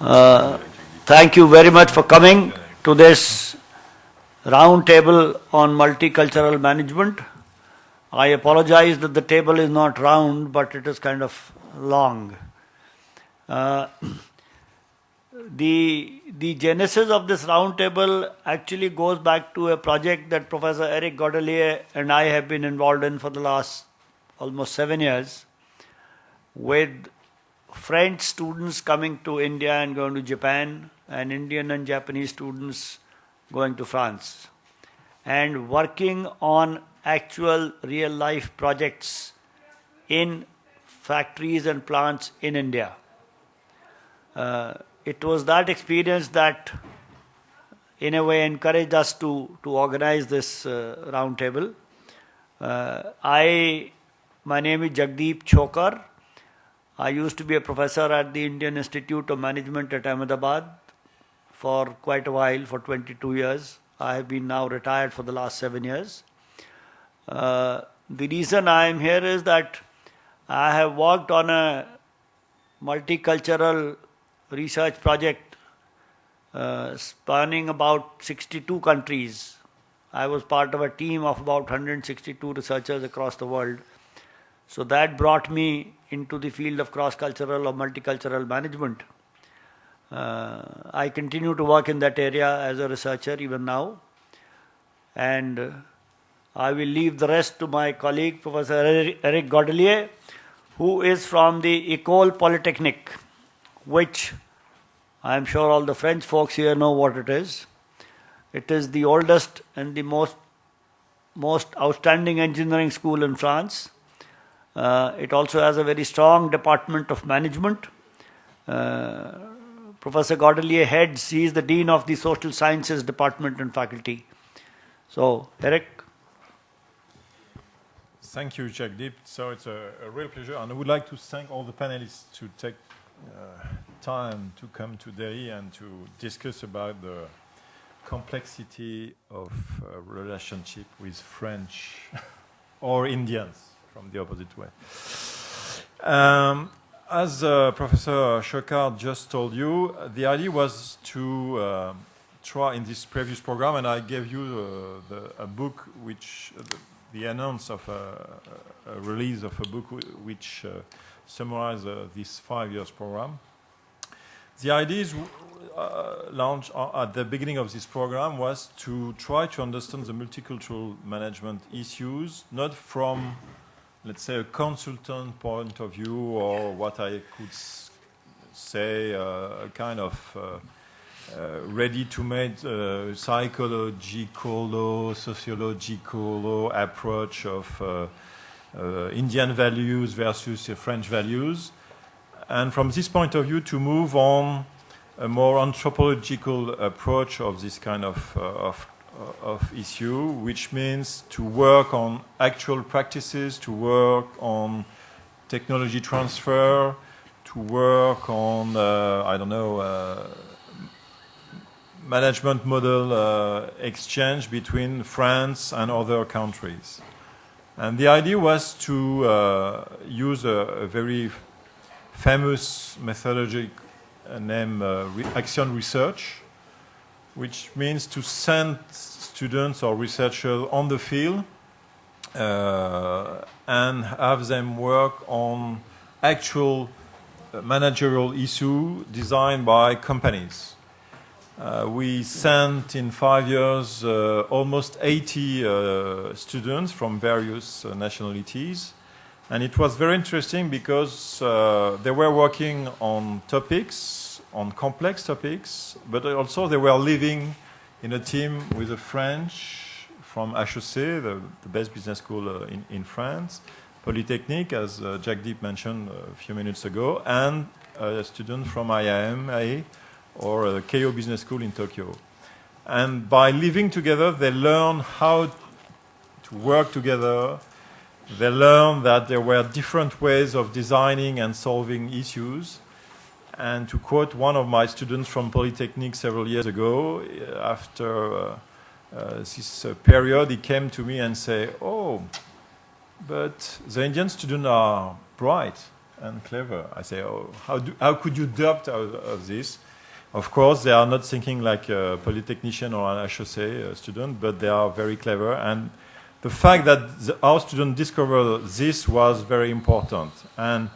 Uh, Thank you very much for coming to this round table on multicultural management. I apologize that the table is not round, but it is kind of long. Uh, the genesis of this round table actually goes back to a project that Professor Eric Godelier and I have been involved in for the last almost 7 years, with French students coming to India and going to Japan, and Indian and Japanese students going to France, and working on actual real life projects in factories and plants in India. It was that experience that in a way encouraged us to organize this round table. My name is Jagdeep Chokar. I used to be a professor at the Indian Institute of Management at Ahmedabad for quite a while, for 22 years. I have been now retired for the last 7 years. The reason I am here is that I have worked on a multicultural research project spanning about 62 countries. I was part of a team of about 162 researchers across the world. So that brought me into the field of cross-cultural or multicultural management. I continue to work in that area as a researcher even now. And I will leave the rest to my colleague, Professor Eric Godelier, who is from the École Polytechnique, which I am sure all the French folks here know what it is. It is the oldest and the most outstanding engineering school in France. It also has a very strong department of management. Professor Godelier heads, he is the Dean of the Social Sciences Department and Faculty. So, Eric. Thank you, Jagdeep. So it's a real pleasure. And I would like to thank all the panelists to take time to come to Delhi and to discuss about the complexity of relationship with French or Indians from the opposite way. As Professor Chokar just told you, the idea was to try in this previous program, and I gave you a book which, the announce of a release of a book which summarizes this 5 years program. The idea is launched at the beginning of this program was to try to understand the multicultural management issues, not from, let's say, a consultant point of view, or what I could say, a kind of ready-to-made psychological or sociological approach of Indian values versus French values. And from this point of view, to move on a more anthropological approach of this kind of issue, which means to work on actual practices, to work on technology transfer, to work on, management model exchange between France and other countries. And the idea was to use a very famous methodology named action research, which means to send students or researchers on the field and have them work on actual managerial issues designed by companies. We sent in 5 years almost 80 students from various nationalities. And it was very interesting because they were working on topics, on complex topics, but also they were living in a team with a French from HEC, the best business school in France, Polytechnique, as Jagdeep mentioned a few minutes ago, and a student from IIM or Keio Business School in Tokyo. And by living together, they learn how to work together. They learned that there were different ways of designing and solving issues. And to quote one of my students from Polytechnique several years ago, after this period, he came to me and said, "Oh, but the Indian students are bright and clever." I say, "Oh, how could you doubt of this?" Of course, they are not thinking like a polytechnician or an HEC student, but they are very clever. And the fact that our students discovered this was very important. And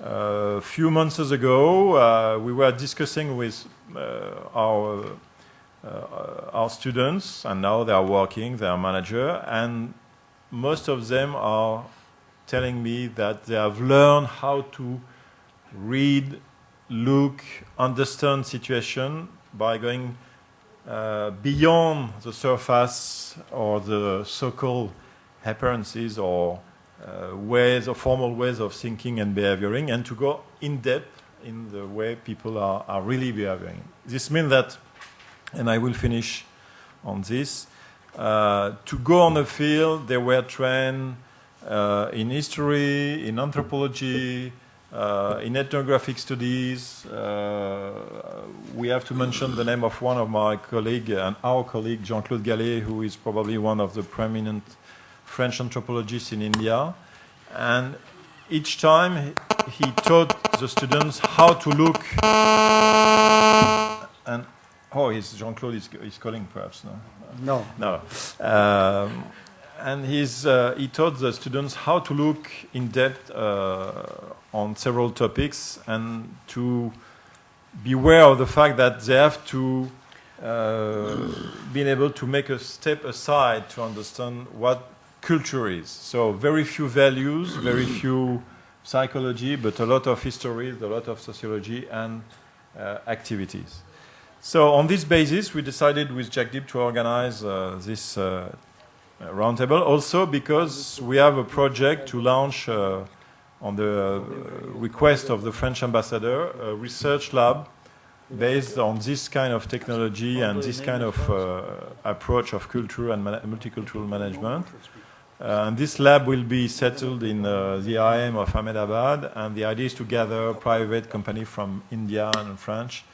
a few months ago, we were discussing with our students, and now they are working, they are manager, and most of them are telling me that they have learned how to read, look, understand situation by going beyond the surface or the so-called appearances or ways or formal ways of thinking and behaving, and to go in depth in the way people are really behaving. This means that, and I will finish on this, to go on the field, they were trained in history, in anthropology, in ethnographic studies. We have to mention the name of one of my colleagues, and our colleague, Jean-Claude Gallet, who is probably one of the preeminent French anthropologists in India. And each time he taught the students how to look. And Jean-Claude is calling perhaps, no? No. And he taught the students how to look in depth on several topics and to be aware of the fact that they have to be able to make a step aside to understand what culture is. So very few values, very few psychology, but a lot of histories, a lot of sociology and activities. So on this basis, we decided with Jagdeep to organize this roundtable, also because we have a project to launch on the request of the French ambassador, a research lab based on this kind of technology and this kind of approach of culture and multicultural management. And this lab will be settled in the IIM of Ahmedabad, and the idea is to gather private company from India and French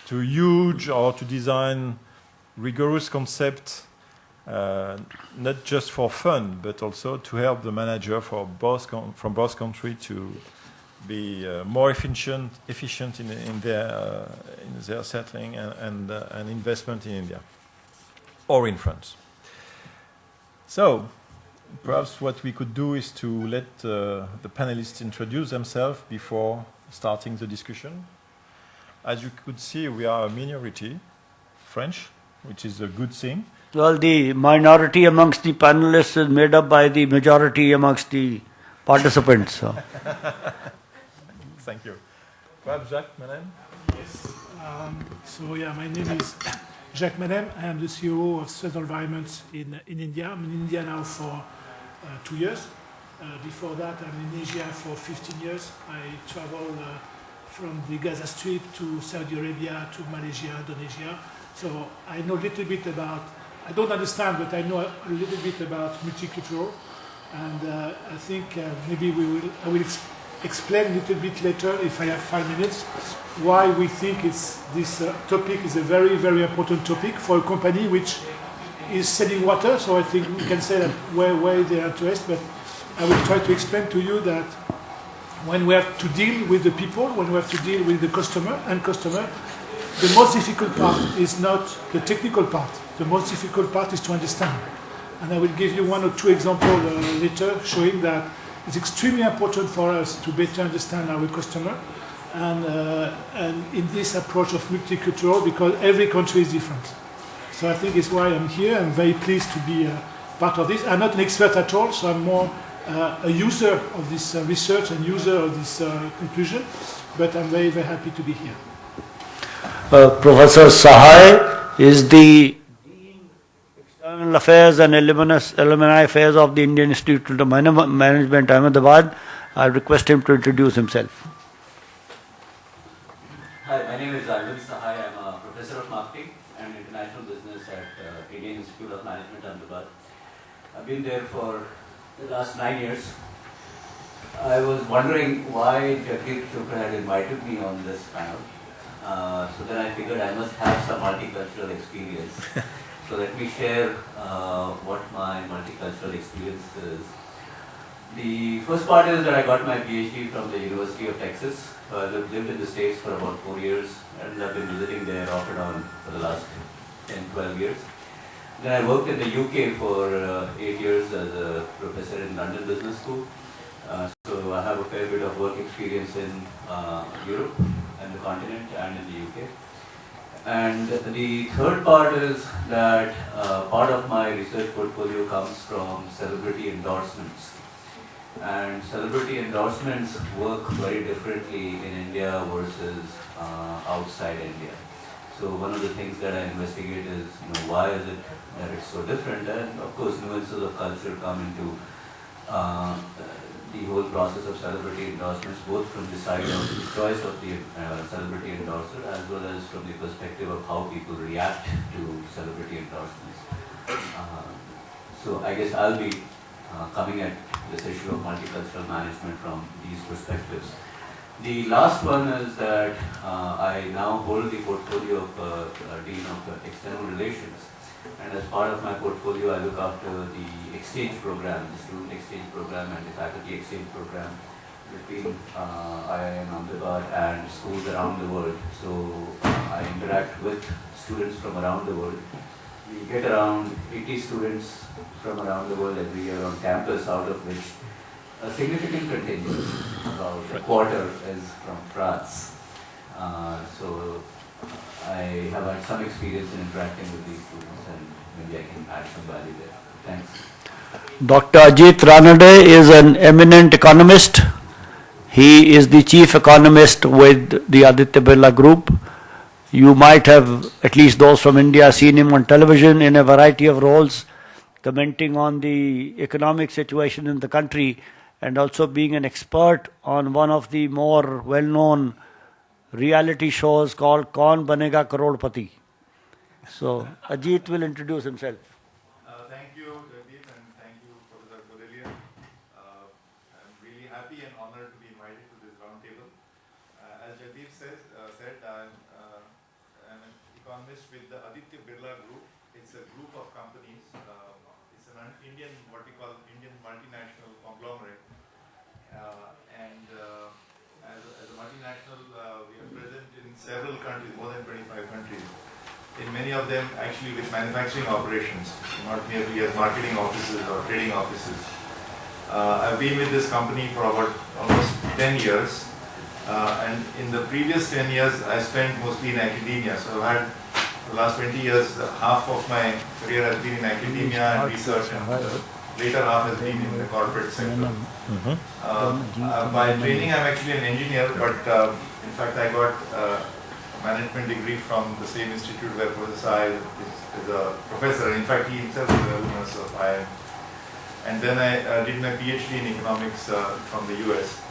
to use or to design rigorous concepts, not just for fun, but also to help the manager from both countries to be more efficient in their settling and investment in India or in France. So perhaps what we could do is to let the panelists introduce themselves before starting the discussion. As you could see, we are a minority, French, which is a good thing. Well, the minority amongst the panelists is made up by the majority amongst the participants. So. Thank you. Perhaps Jacques Menem? Yes. My name is Jacques Menem. I am the CEO of Sustainable Environment in India. I'm in India now for 2 years. Before that, I'm in Asia for 15 years. I travel from the Gaza Strip to Saudi Arabia to Malaysia, Indonesia. So I know a little bit about, I don't understand, but I know a little bit about multicultural. And I think maybe I will explain a little bit later, if I have 5 minutes, why we think this topic is a very, very important topic for a company which is selling water. So I think we can say that where they are interested, but I will try to explain to you that when we have to deal with the people, when we have to deal with the customer, the most difficult part is not the technical part. The most difficult part is to understand. And I will give you 1 or 2 examples later showing that it's extremely important for us to better understand our customer and in this approach of multicultural, because every country is different. So I think it's why I'm here. I'm very pleased to be part of this. I'm not an expert at all, so I'm more a user of this research and user of this conclusion, but I'm very, very happy to be here. Professor Sahai is the Dean External Affairs and Alumni Affairs of the Indian Institute of Management, Ahmedabad. I request him to introduce himself. Hi, my name is Arvind Sahai. I'm a professor of marketing and international business at Indian Institute of Management, Ahmedabad. I've been there for the last 9 years. I was wondering why Jagdeep Chopra had invited me on this panel. So then I figured I must have some multicultural experience. So let me share what my multicultural experience is. The first part is that I got my PhD from the University of Texas lived in the States for about 4 years, and I've been visiting there off and on for the last 10, 12 years. Then I worked in the UK for 8 years as a professor in London Business School. So I have a fair bit of work experience in Europe and the continent and in the UK. And the third part is that part of my research portfolio comes from celebrity endorsements. And celebrity endorsements work very differently in India versus outside India. So one of the things that I investigate is, why is it that it's so different? And of course, nuances of culture come into the whole process of celebrity endorsements, both from the side of the choice of the celebrity endorser, as well as from the perspective of how people react to celebrity endorsements. So I guess I'll be coming at this issue of multicultural management from these perspectives. The last one is that I now hold the portfolio of Dean of External Relations. And as part of my portfolio, I look after the exchange program, the student exchange program and the faculty exchange program between IIM Ahmedabad and schools around the world. So I interact with students from around the world. We get around 80 students from around the world every year on campus, out of which a significant contingent, about a quarter, is from France. So I have had some experience in interacting with these students, and maybe I can add some value there. Thanks. Dr. Ajit Ranade is an eminent economist. He is the chief economist with the Aditya Birla Group. You might have, at least those from India, seen him on television in a variety of roles, commenting on the economic situation in the country and also being an expert on one of the more well-known reality shows called Kaun Banega Crorepati. So Ajit will introduce himself. Thank you, Jagdeep, and thank you, Professor Godelia. I'm really happy and honored to be invited to this roundtable. As Jagdeep said, I'm an economist with the Aditya Birla Group. It's a group of companies. It's an Indian, what we call Indian multinational conglomerate. As a multinational, we are present in several countries, more than 25 countries. In many of them actually with manufacturing operations, not merely as marketing offices or trading offices. I've been with this company for about almost 10 years. And in the previous 10 years, I spent mostly in academia. So I've had, for the last 20 years, half of my career has been in academia and research, and the later half has been in the corporate sector. By training, I'm actually an engineer, but in fact, I got a management degree from the same institute where Professor Sai is a professor. In fact, he himself is an alumnus of IIM. And then I did my PhD in economics from the US.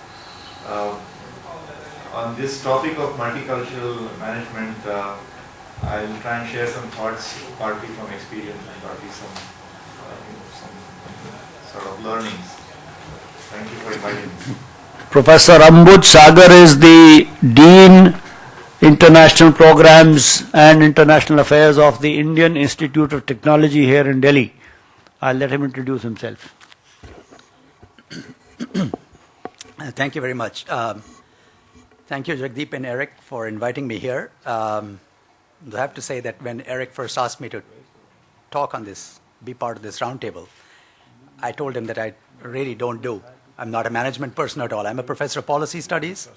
On this topic of multicultural management, I'll try and share some thoughts, partly from experience and partly some sort of learnings. Thank you for inviting me. Professor Ambuj Sagar is the Dean International Programs and International Affairs of the Indian Institute of Technology here in Delhi. I'll let him introduce himself. Thank you very much. Thank you, Jagdeep and Eric, for inviting me here. I have to say that when Eric first asked me to talk on this, be part of this roundtable, I told him that I really don't do. I'm not a management person at all. I'm a professor of policy studies.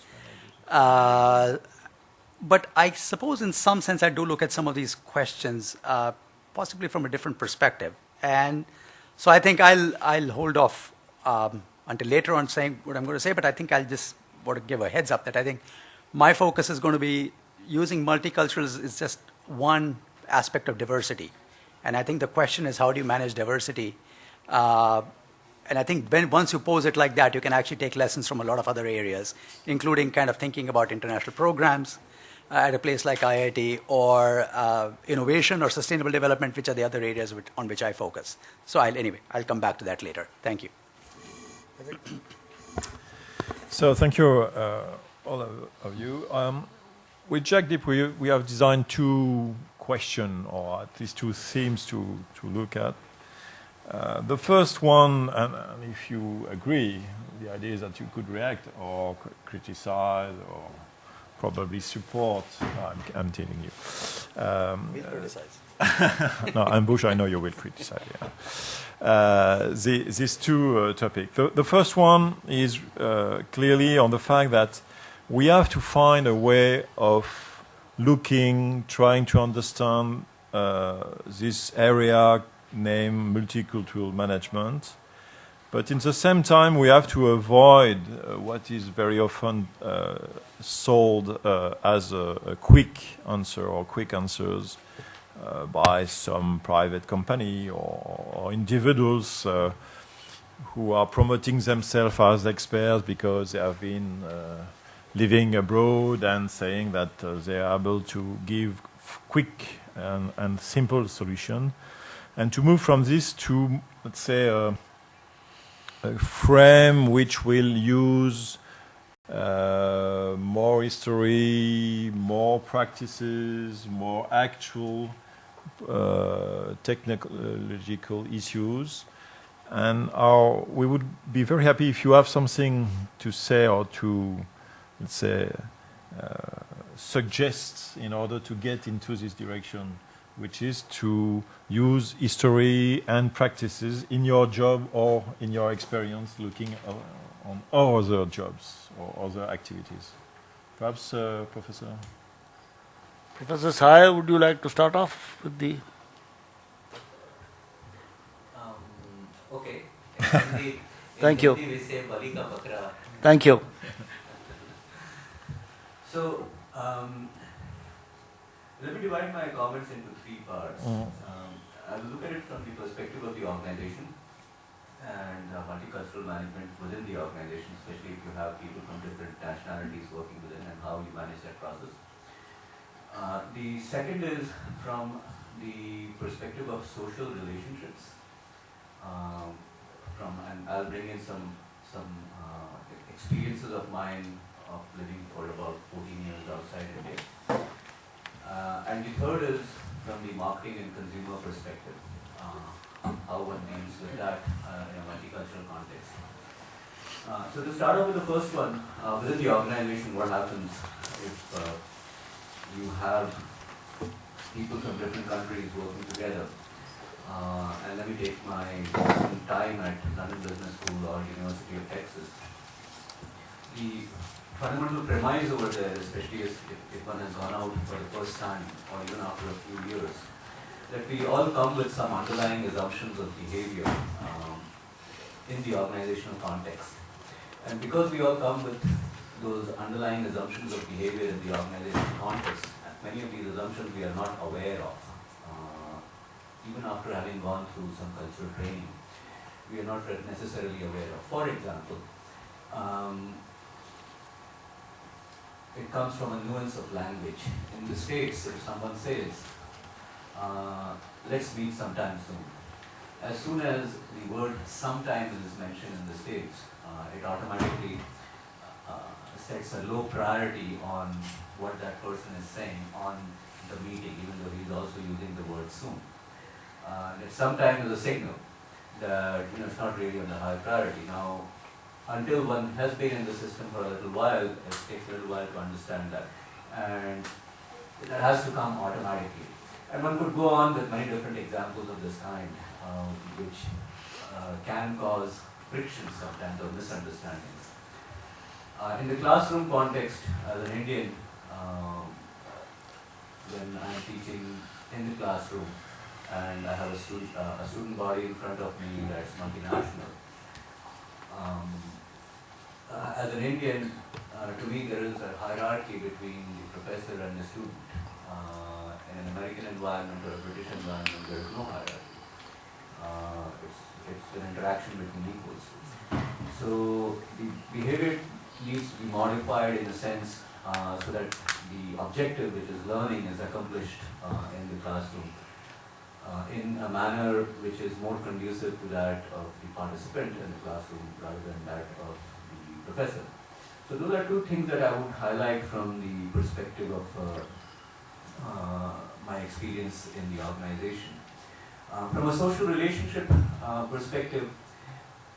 But I suppose in some sense I do look at some of these questions possibly from a different perspective. And so I think I'll hold off until later on saying what I'm going to say, but I think I'll just want to give a heads up that I think my focus is going to be using multicultural is just one aspect of diversity. And I think the question is, how do you manage diversity? And I think once you pose it like that, you can actually take lessons from a lot of other areas, including kind of thinking about international programs at a place like IIT, or innovation or sustainable development, which are the other areas on which I focus. So I'll come back to that later. Thank you. So thank you, all of you. With Jagdeep, we have designed two questions, or at least two themes to look at. The first one, and if you agree, the idea is that you could react or criticize or probably support. No, I'm telling you. We'll criticize. No, Ambush, I know you will criticize. Yeah. These two topics. The first one is clearly on the fact that we have to find a way of looking, trying to understand this area named multicultural management. But in the same time, we have to avoid what is very often sold as a quick answer or quick answers by some private company or individuals who are promoting themselves as experts because they have been living abroad and saying that they are able to give quick and simple solution. And to move from this to, let's say, a frame which will use more history, more practices, more actual technological issues. And we would be very happy if you have something to say or to, let's say, suggest in order to get into this direction, which is to use history and practices in your job or in your experience looking on other jobs or other activities. Perhaps, Professor? Professor Sai, would you like to start off with the... Okay. Thank you. We say Bali ka bakra. Thank you. So, let me divide my comments into three parts. I'll look at it from the perspective of the organization and multicultural management within the organization, especially if you have people from different nationalities working within and how you manage that process. The second is from the perspective of social relationships. And I'll bring in some experiences of mine of living for about 14 years outside India. And the third is from the marketing and consumer perspective, how one deals with that in a multicultural context. So to start off with the first one, within the organization, what happens if you have people from different countries working together? And let me take my time at London Business School or University of Texas. The fundamental premise over there, especially if one has gone out for the first time or even after a few years, that we all come with some underlying assumptions of behavior in the organizational context. And because we all come with those underlying assumptions of behavior in the organizational context, many of these assumptions we are not aware of. Even after having gone through some cultural training, we are not necessarily aware of. For example, it comes from a nuance of language. In the States, if someone says, let's meet sometime soon, as soon as the word sometime is mentioned in the States, it automatically sets a low priority on what that person is saying on the meeting, even though he's also using the word soon. That sometime is a signal that it's not really on the high priority. Now, until one has been in the system for a little while, it takes a little while to understand that. And that has to come automatically. And one could go on with many different examples of this kind, which can cause friction sometimes or misunderstandings. In the classroom context, as an Indian, when I'm teaching in the classroom, and I have a student body in front of me that's multinational. As an Indian, to me there is a hierarchy between the professor and the student. In an American environment or a British environment, there is no hierarchy. It's an interaction between equals. So the behavior needs to be modified in a sense so that the objective, which is learning, is accomplished in the classroom. In a manner which is more conducive to that of the participant in the classroom rather than that of the professor. So those are two things that I would highlight from the perspective of my experience in the organization. From a social relationship perspective,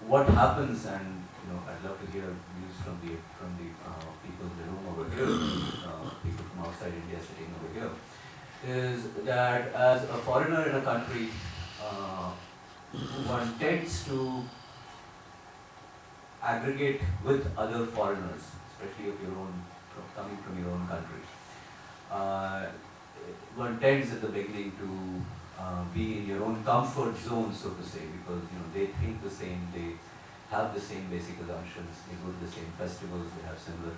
what happens, and I'd love to hear views from the people in the room over here, people from outside India sitting over here, is that as a foreigner in a country, one tends to aggregate with other foreigners, especially if you're coming from your own country. One tends at the beginning to be in your own comfort zone, so to say, because they think the same, they have the same basic assumptions, they go to the same festivals, they have similar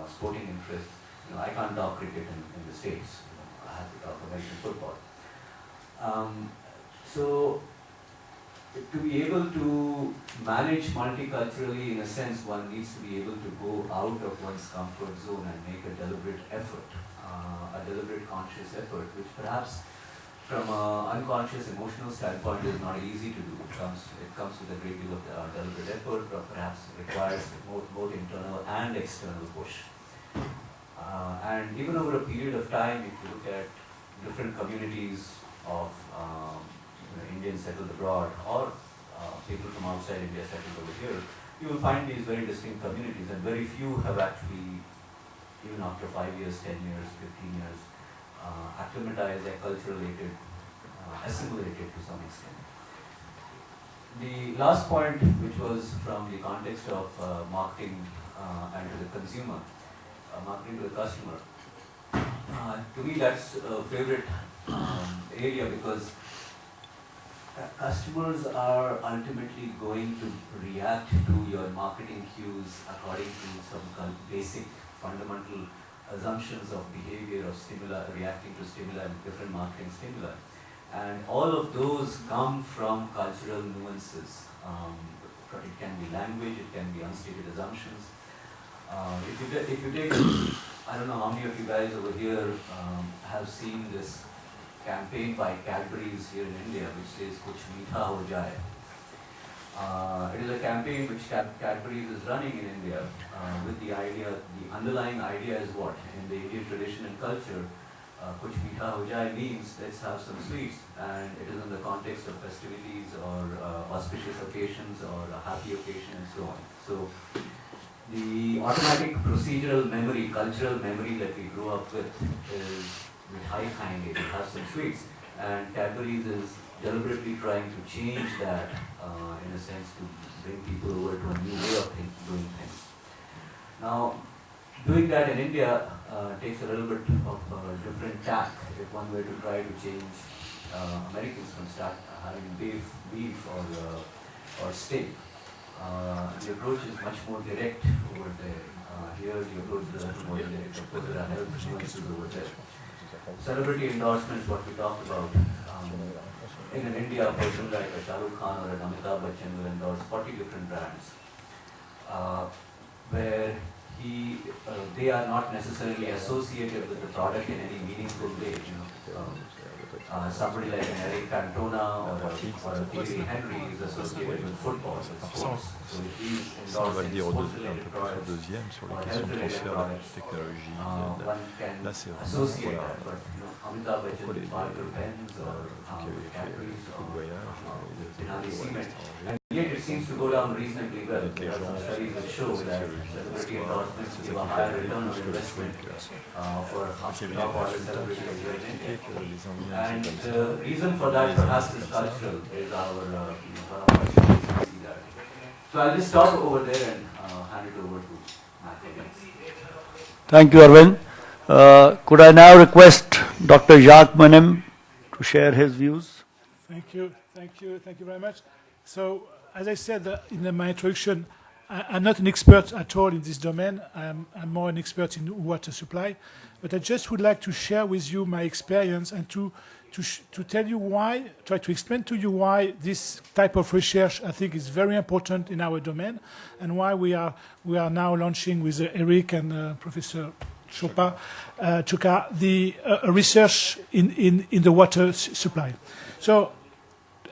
sporting interests. I can't talk cricket in the States. I have to talk American football. So to be able to manage multiculturally, in a sense, one needs to be able to go out of one's comfort zone and make a deliberate effort, a deliberate conscious effort, which perhaps from an unconscious emotional standpoint is not easy to do. It comes with a great deal of deliberate effort, but perhaps requires both internal and external push. And even over a period of time, if you look at different communities of Indians settled abroad or people from outside India settled over here, you will find these very distinct communities, and very few have actually, even after 5 years, 10 years, 15 years, acclimatized, acculturated, assimilated to some extent. The last point, which was from the context of marketing and to the consumer, marketing to the customer, to me that's a favorite area, because customers are ultimately going to react to your marketing cues according to some basic fundamental assumptions of behavior, of stimuli, reacting to stimuli, different marketing stimuli. And all of those come from cultural nuances. It can be language, it can be unstated assumptions. If you take, I don't know how many of you guys over here have seen this campaign by Cadbury's here in India, which says "Kuch meetha ho jaye." It is a campaign which Cadbury's is running in India with the idea, the underlying idea is what? In the Indian tradition and culture, "Kuch meetha ho jaye" means let's have some sweets, and it is in the context of festivities or auspicious occasions or a happy occasion and so on. So the automatic procedural memory, cultural memory that we grew up with is with high kindly, to have some sweets, and Cadbury's is deliberately trying to change that in a sense to bring people over to a new way of doing things. Now, doing that in India takes a little bit of a different tack. If one were to try to change Americans from start having beef or steak, the approach is much more direct over there. Here the approach is a little more direct. Of course, there are health nuances over there. Celebrity endorsements, what we talked about. In India, a person like a Shah Rukh Khan or an Amitabh Bachchan will endorse 40 different brands, where they are not necessarily associated with the product in any meaningful way. Somebody like an Eric Cantona or a Thierry Henry is associated with football, with sports. So if he's endorsing sports-related products or health-related products, one can associate that. But Amitabh Bachchan with Parker pens or Cadbury's or Denali cement. And yet it seems to go down reasonably well. There are some studies that show that celebrity endorsements give a higher return on investment for top order celebrities here in India. And the reason for that perhaps is cultural, is our see that. So I'll just stop over there and hand it over to Matthew. Thank you, Arvind. Could I now request Dr. Jacques Menem to share his views? Thank you very much. So, as I said in my introduction, I'm not an expert at all in this domain. I'm more an expert in water supply. But I just would like to share with you my experience and to tell you why, try to explain to you why this type of research I think is very important in our domain, and why we are now launching with Eric and Professor Choka the research in the water supply. So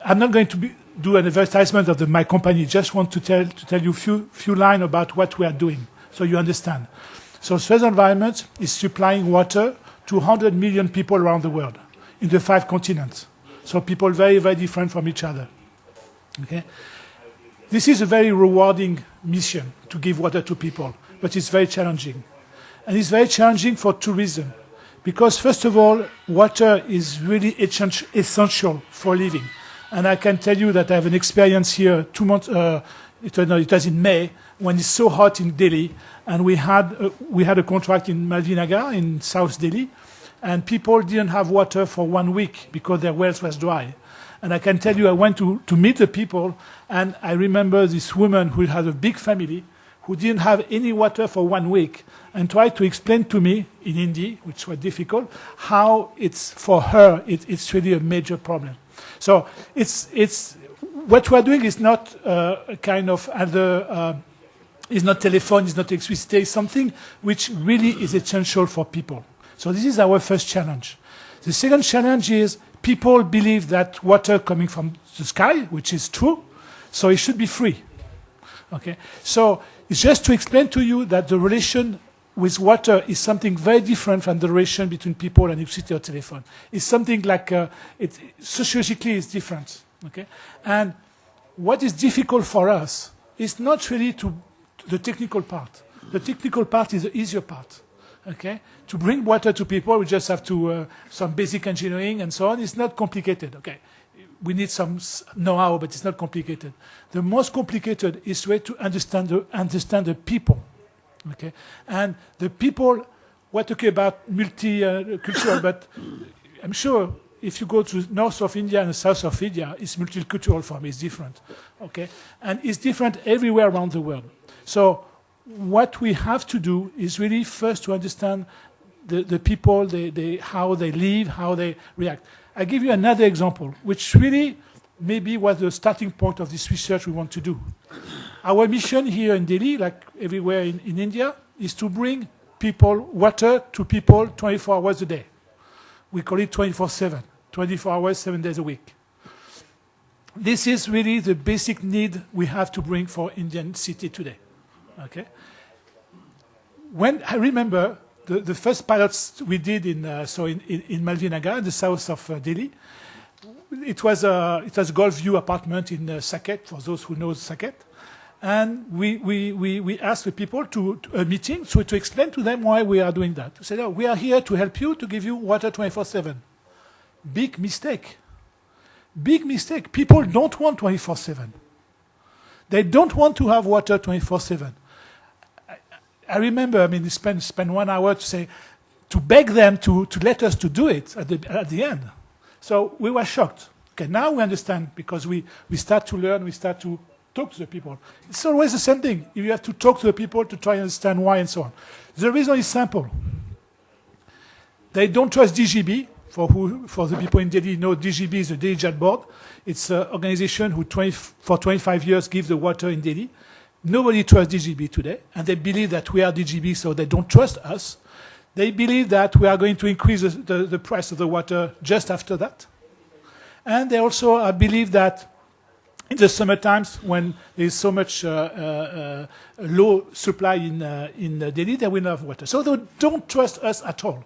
I'm not going to do an advertisement of my company. Just want to tell you a few lines about what we are doing, so you understand. So Suez Environment is supplying water to 100 million people around the world in the 5 continents. So people very, very different from each other. Okay? This is a very rewarding mission to give water to people, but it's very challenging. And it's very challenging for two reasons. Because first of all, water is really essential for living. And I can tell you that I have an experience here 2 months, it was in May, when it's so hot in Delhi, and we had a contract in Malvinagar in South Delhi, and people didn't have water for 1 week because their wells was dry. And I can tell you, I went to meet the people, and I remember this woman who had a big family, who didn't have any water for 1 week, and tried to explain to me in Hindi, which was difficult, how it's for her, it's really a major problem. So it's what we're doing is not a kind of other, is not telephone, is not electricity, it's something which really is essential for people. So this is our first challenge. The second challenge is people believe that water coming from the sky, which is true, so it should be free. Okay, so it's just to explain to you that the relation with water is something very different from the relation between people and electricity or telephone. It's something like, sociologically it's different. Okay? And what is difficult for us is not really the technical part. The technical part is the easier part. Okay? To bring water to people, we just have to, some basic engineering and so on. It's not complicated. Okay? We need some know-how, but it's not complicated. The most complicated is to understand the people. Okay, and the people, we're talking about multicultural, but I'm sure if you go to north of India and south of India, it's multicultural for me, it's different. Okay, and it's different everywhere around the world. So what we have to do is really first to understand the people, how they live, how they react. I give you another example, which really maybe was the starting point of this research we want to do. Our mission here in Delhi, like everywhere in India, is to bring people, water to people 24 hours a day. We call it 24/7, 24 hours, 7 days a week. This is really the basic need we have to bring for Indian city today. Okay? When I remember the first pilots we did in Malvinagar, in the south of Delhi, it was a Golf View apartment in Saket, for those who know Saket. And we asked the people to a meeting to explain to them why we are doing that. We said, oh, we are here to help you, to give you water 24/7. Big mistake. Big mistake. People don't want 24/7. They don't want to have water 24/7. I remember, I mean, we spent 1 hour to beg them to let us to do it at the end. So we were shocked. Okay, now we understand because we start to learn, we start to talk to the people. It's always the same thing. You have to talk to the people to try and understand why and so on. The reason is simple. They don't trust DGB. For the people in Delhi, know DGB is the Delhi Jal Board. It's an organization who for 25 years gives the water in Delhi. Nobody trusts DGB today, and they believe that we are DGB, so they don't trust us. They believe that we are going to increase the price of the water just after that. And they also believe that in the summer times, when there is so much low supply in Delhi, they will not have water. So they don't trust us at all.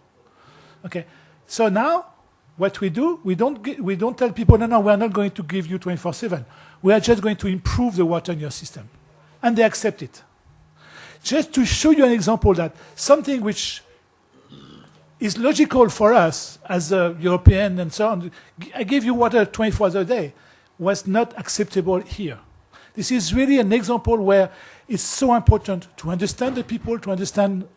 Okay. So now, what we do, we don't tell people, no, we are not going to give you 24/7. We are just going to improve the water in your system. And they accept it. Just to show you an example that something which is logical for us as a European and so on, I give you water 24 hours a day, was not acceptable here. This is really an example where it's so important to understand the people, to understand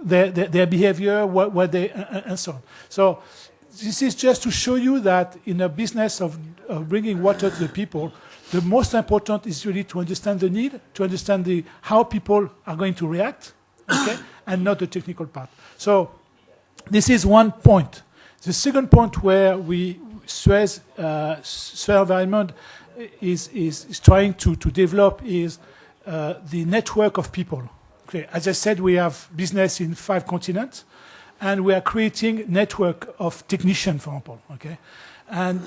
their behavior, what they, and so on. So this is just to show you that in a business of bringing water to the people, the most important is really to understand the need, to understand how people are going to react, okay, and not the technical part. So this is one point. The second point where Suez Environment is trying to develop is the network of people. Okay. As I said, we have business in 5 continents, and we are creating network of technicians, for example. Okay, and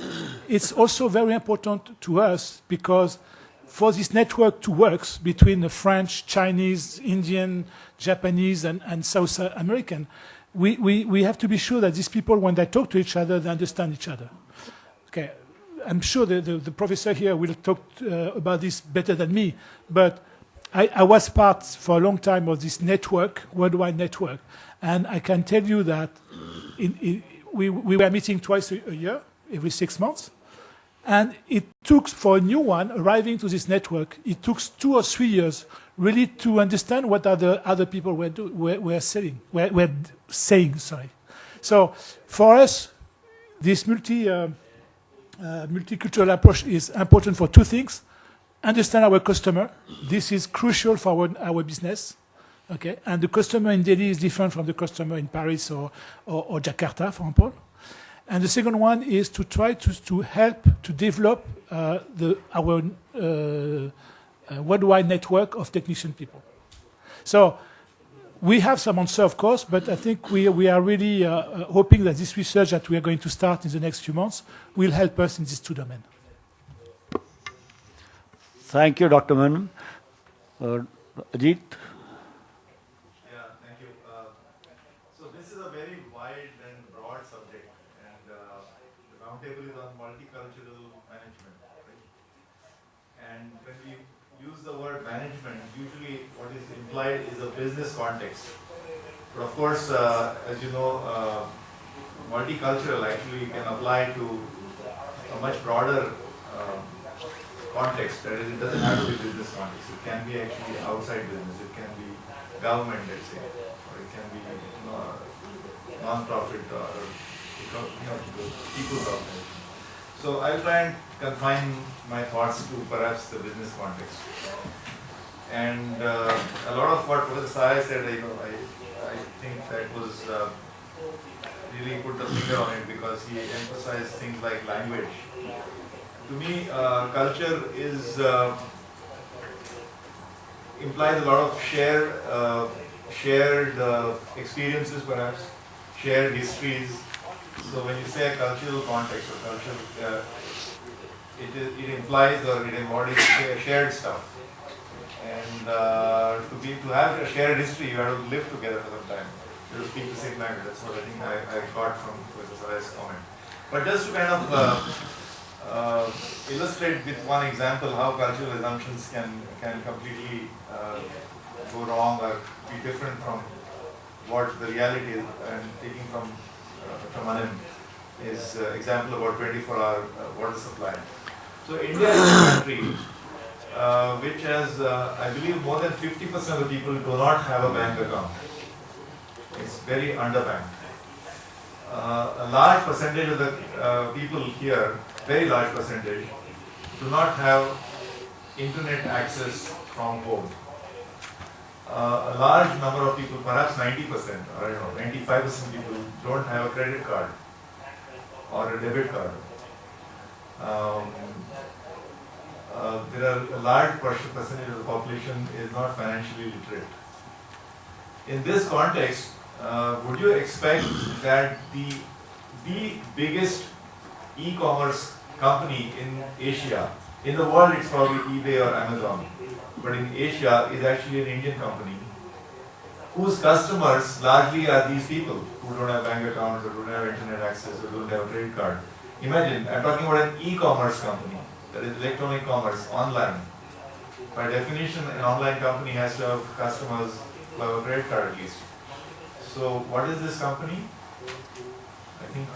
it's also very important to us because for this network to work between the French, Chinese, Indian, Japanese, and South American, we have to be sure that these people, when they talk to each other, they understand each other. okay, I'm sure the professor here will talk about this better than me, but I was part for a long time of this network, worldwide network, and I can tell you that we were meeting twice a year, every 6 months, and it took for a new one arriving to this network, it took 2 or 3 years really to understand what other people were saying. Sorry. So for us, this multicultural approach is important for 2 things. Understand our customer. This is crucial for our business. Okay, and the customer in Delhi is different from the customer in Paris or Jakarta, for example. And the second one is to try to help to develop our worldwide network of technician people. So we have some answer, of course, but I think we are really hoping that this research that we are going to start in the next few months will help us in these 2 domains. Thank you, Dr. Menon. Ajit? Yeah, thank you. So this is a very wide and broad subject, and the roundtable is on multicultural management. Right? And when we use the word management, usually what is implied is a business context. But of course, as you know, multicultural actually can apply to a much broader context. That is, it doesn't have to be business context. It can be actually outside business. It can be government, let's say, or it can be non-profit or people's organization. So I'll try and confine my thoughts to perhaps the business context. And a lot of what Professor Sai said, I think that was really put the finger on it, because he emphasized things like language. To me, culture implies a lot of shared experiences, perhaps, shared histories. So when you say a cultural context or culture, it implies or it embodies shared stuff. And to have a shared history, you have to live together for some time. You have to speak the same language. That's what I think I got from Professor Sai's comment. But just to kind of illustrate with one example how cultural assumptions can completely go wrong or be different from what the reality is, and taking from Anim is example about 24-hour water supply. So India is a country which has, I believe, more than 50% of the people do not have a bank account. It's very underbanked. A large percentage of the people here, very large percentage, do not have internet access from home. A large number of people, perhaps 90%, or 95% people don't have a credit card or a debit card. There are a large percentage of the population is not financially literate. In this context, would you expect that the biggest e-commerce company in Asia, in the world it's probably eBay or Amazon, but in Asia is actually an Indian company whose customers largely are these people who don't have bank accounts or don't have internet access or don't have a credit card. Imagine, I'm talking about an e-commerce company, that is electronic commerce, online. By definition, an online company has to have customers who have a credit card at least. So what is this company? I think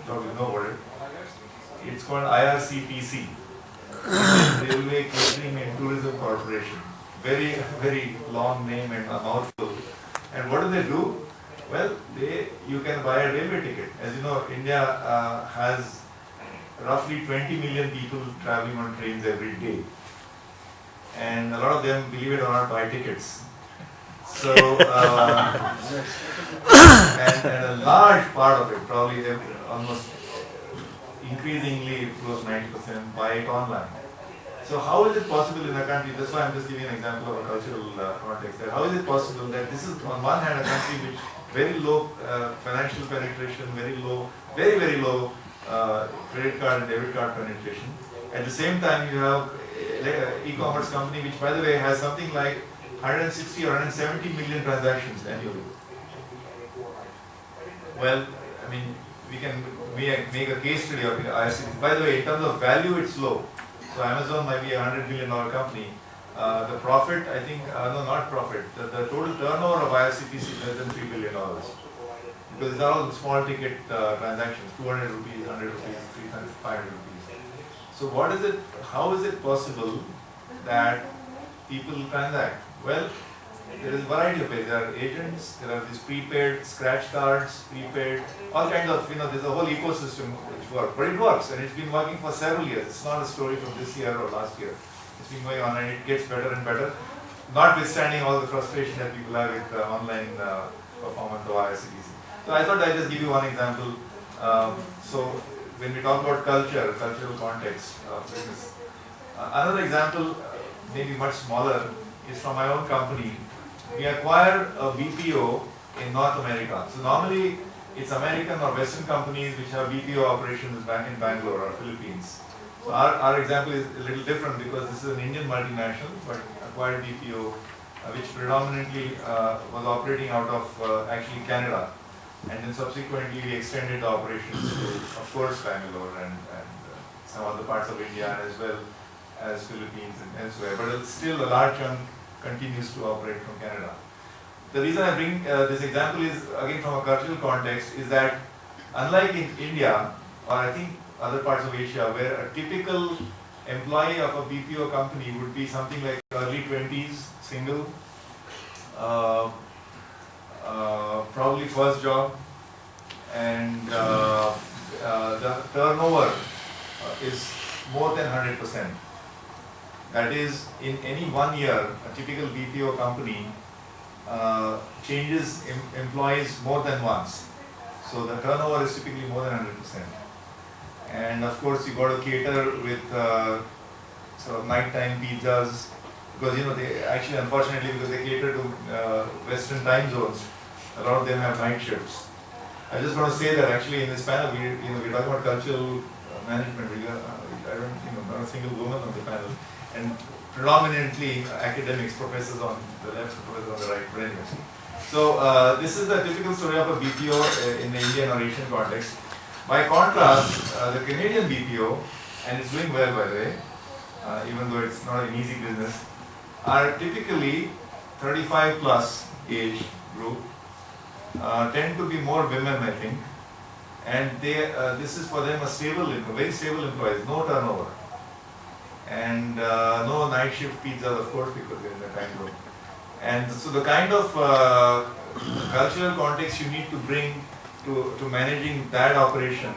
you know what it is. It's called IRCTC, Railway Catering and Tourism Corporation. Very, very long name and a mouthful. And what do? Well, you can buy a railway ticket. As you know, India has roughly 20 million people traveling on trains every day. And a lot of them, believe it or not, buy tickets. So, and a large part of it, probably almost increasingly close to 90%, buy it online. So how is it possible in a country, that's why I'm just giving an example of a cultural context there. How is it possible that this is on one hand a country which very low financial penetration, very low, very, very low credit card and debit card penetration. At the same time you have e-commerce company which, by the way, has something like 160 or 170 million transactions annually. Well, I mean, we can make a case study of IRCTC. By the way, in terms of value, it's low. So Amazon might be $100 billion company. The profit, I think, no, not profit. The total turnover of IRCTC is less than $3 billion. Because these are all small ticket transactions, 200 rupees, 100 rupees, 300, 500 rupees. So what is it, how is it possible that people transact? Well, there is a variety of ways. There are agents, there are these prepaid scratch cards, prepaid, all kinds of, there's a whole ecosystem which works. But it works, and it's been working for several years. It's not a story from this year or last year. It's been going on, and it gets better and better, notwithstanding all the frustration that people have with online performance of IRCTC. So I thought I'd just give you one example. So when we talk about culture, cultural context of business, another example, maybe much smaller, is from my own company. We acquire a BPO in North America. So normally it's American or Western companies which have BPO operations back in Bangalore or Philippines. So our example is a little different because this is an Indian multinational but acquired BPO which predominantly was operating out of actually Canada. And then subsequently we extended the operations to, of course, Bangalore and some other parts of India as well as Philippines and elsewhere. But still a large chunk continues to operate from Canada. The reason I bring this example is, again from a cultural context, is that unlike in India, or I think other parts of Asia, where a typical employee of a BPO company would be something like early 20s, single, probably first job, and the turnover is more than 100%. That is, in any 1 year, a typical BPO company changes employees more than once. So the turnover is typically more than 100%. And of course, you got to cater with sort of nighttime pizzas, because they actually, unfortunately, because they cater to Western time zones, a lot of them have night shifts. I just want to say that actually in this panel, we're talking about cultural management. I don't, not a single woman on the panel, and predominantly academics, professors on the left, professors on the right. But anyway, so this is the typical story of a BPO in the Indian or Asian context. By contrast, the Canadian BPO, and it's doing well by the way, even though it's not an easy business, are typically 35 plus age group, tend to be more women, I think, and this is for them a stable income, very stable employees, no turnover, and no night shift pizzas, of course, because they're in the time zone. And so the kind of cultural context you need to bring to managing that operation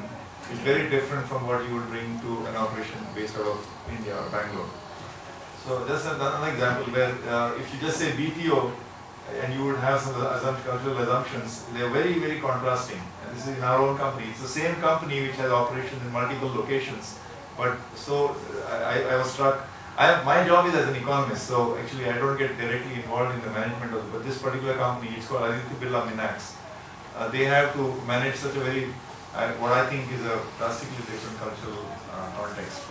is very different from what you would bring to an operation based out of India or Bangalore. So just another example where if you just say BPO and you would have some cultural assumptions, they are very, very contrasting. And this is in our own company. It's the same company which has operations in multiple locations. But so I was struck. My job is as an economist, so actually I don't get directly involved in the management of it. But this particular company, it's called Aditya Birla Minax. They have to manage such a very, what I think is a drastically different cultural context.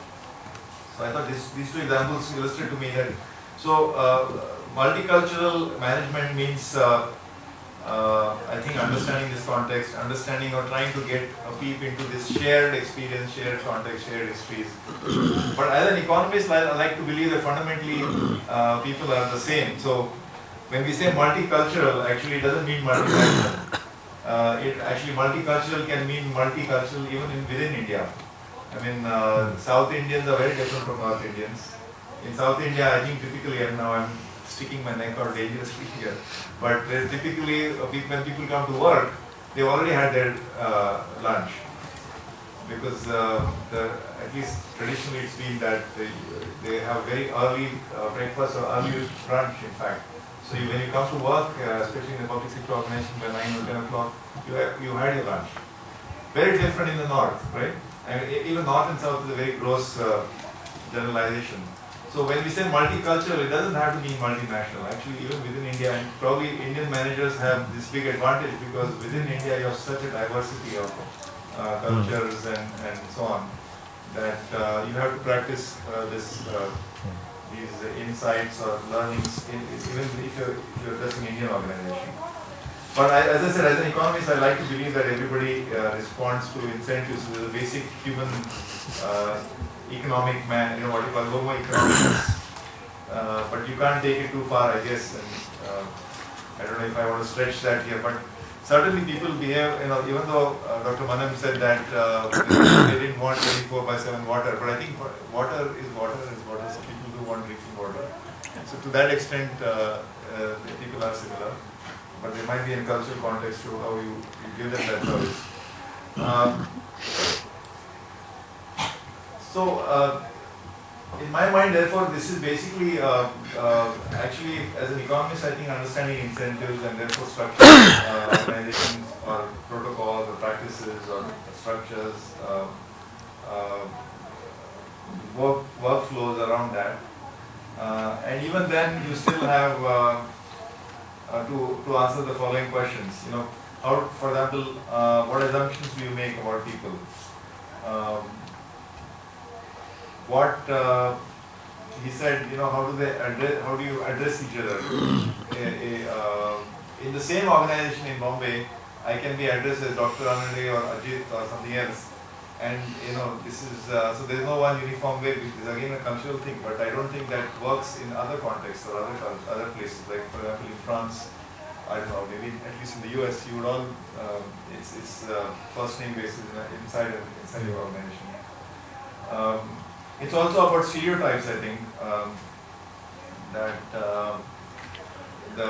So I thought these two examples illustrate to me that, so multicultural management means, I think, understanding this context, understanding or trying to get a peep into this shared experience, shared context, shared histories. But as an economist, I like to believe that fundamentally people are the same. So when we say multicultural, actually it doesn't mean multinational. Multicultural can mean multicultural even within India. I mean, South Indians are very different from North Indians. In South India, I think typically, and now I'm sticking my neck out dangerously here, but typically when people come to work, they've already had their lunch. Because at least traditionally it's been that they have very early breakfast or early brunch, in fact. So when you come to work, especially in the public sector organization by 9 or 10 o'clock, you had your lunch. Very different in the north, right? And even north and south is a very gross generalization. So when we say multicultural, it doesn't have to mean multinational. Actually, even within India, and probably Indian managers have this big advantage because within India you have such a diversity of cultures and so on, that you have to practice these insights or learnings, even if you're just an Indian organization. But as I said, as an economist, I like to believe that everybody responds to incentives. There's a basic human economic man, what you call homo economicus. But you can't take it too far, I guess. And I don't know if I want to stretch that here, but certainly people behave, even though Dr. Manam said that they didn't want 24/7 water, but I think water is water is water, so people do want drinking water. So to that extent, people are similar, but there might be a cultural context to how you give them that service. In my mind, therefore, this is basically actually, as an economist, I think understanding incentives and therefore structuring organizations or protocols or practices or structures, workflows around that. And even then, you still have to answer the following questions. How, for example, what assumptions do you make about people? He said, how do you address each other? In the same organization in Bombay, I can be addressed as Dr. Anande or Ajit or something else. And this is, so there's no one uniform way, which is again a cultural thing, but I don't think that works in other contexts or other places. Like for example in France, I don't know, maybe at least in the US, you would all, it's first name basis inside your organization. It's also about stereotypes, I think, that the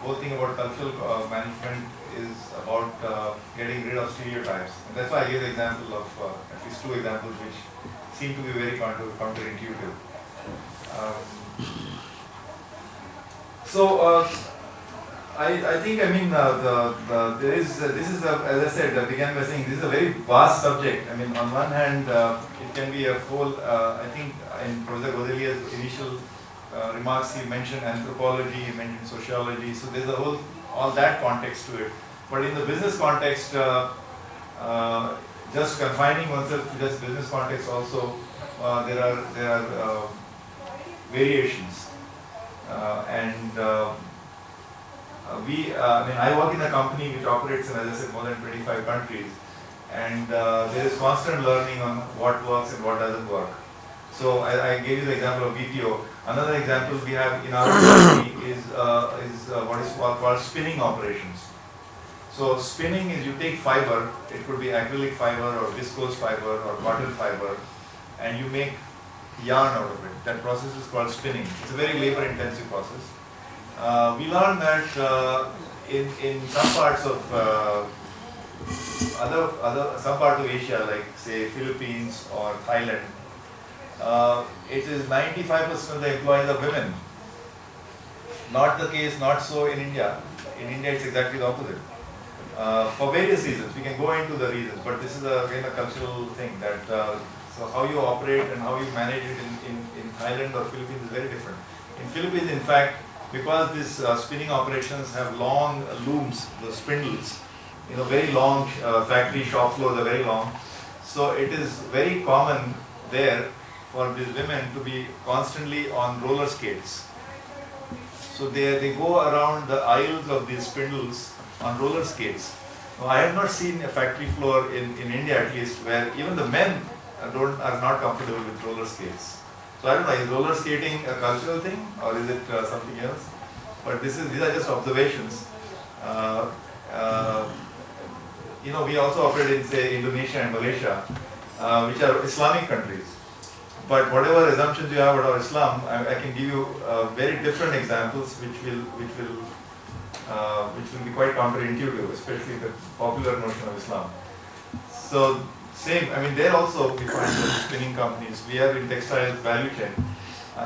whole thing about cultural management is about getting rid of stereotypes. And that's why I gave the example of, at least two examples which seem to be very counterintuitive. I think, there is, this is, as I said, I began by saying, this is a very vast subject. On one hand, it can be a whole, I think in Professor Godelier's initial remarks, he mentioned anthropology, he mentioned sociology, so there's a whole, all that context to it. But in the business context, just confining oneself to just business context also, there are variations. I work in a company which operates in, as I said, more than 25 countries, and there is constant learning on what works and what doesn't work. So I gave you the example of BPO. Another example we have in our company is what is called spinning operations. So spinning is you take fiber, it could be acrylic fiber or viscose fiber or cotton fiber, and you make yarn out of it. That process is called spinning. It's a very labor-intensive process. We learned that in some parts of some part of Asia, like say Philippines or Thailand, it is 95% of the employees are women. Not the case, not so in India. In India, it's exactly the opposite. For various reasons, we can go into the reasons, but this is again a cultural thing that so how you operate and how you manage it in Thailand or Philippines is very different. In Philippines, in fact, because these spinning operations have long looms, the spindles, very long factory shop floors are very long. So it is very common there for these women to be constantly on roller skates. So they go around the aisles of these spindles on roller skates. Now, I have not seen a factory floor in India at least where even the men are not comfortable with roller skates. So I don't know, is roller skating a cultural thing or is it something else? But these are just observations. We also operate in say Indonesia and Malaysia, which are Islamic countries. But whatever assumptions you have about Islam, I can give you very different examples which will be quite counterintuitive, especially the popular notion of Islam. So same, there also we find the spinning companies. We are in textile value chain.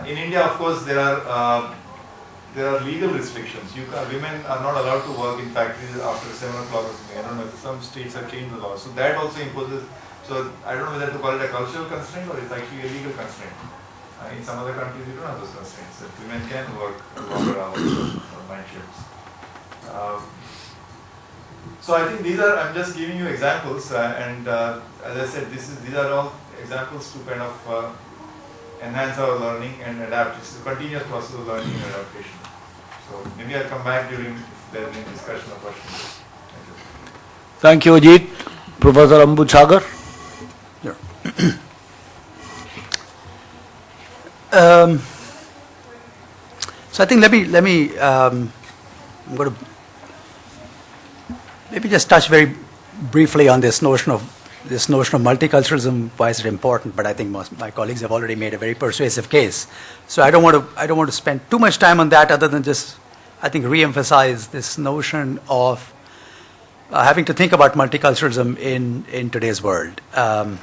In India, of course, there are legal restrictions. Women are not allowed to work in factories after 7 o'clock or something. I don't know if some states have changed the law. So that also imposes. So I don't know whether to call it a cultural constraint or it's actually a legal constraint. In some other countries, you don't have those constraints. That women can work longer hours or night shifts. So I think I'm just giving you examples, and as I said, these are all examples to kind of enhance our learning and adapt. It's a continuous process of learning and adaptation. So maybe I'll come back during there any discussion or questions. Thank you, Ajit. Professor Ambu Chagar. Sure. So I think I'm going to maybe just touch very briefly on this notion of multiculturalism. Why is it important? But I think my colleagues have already made a very persuasive case. So I don't want to spend too much time on that, other than just, I think, re-emphasize this notion of having to think about multiculturalism in today's world. I'm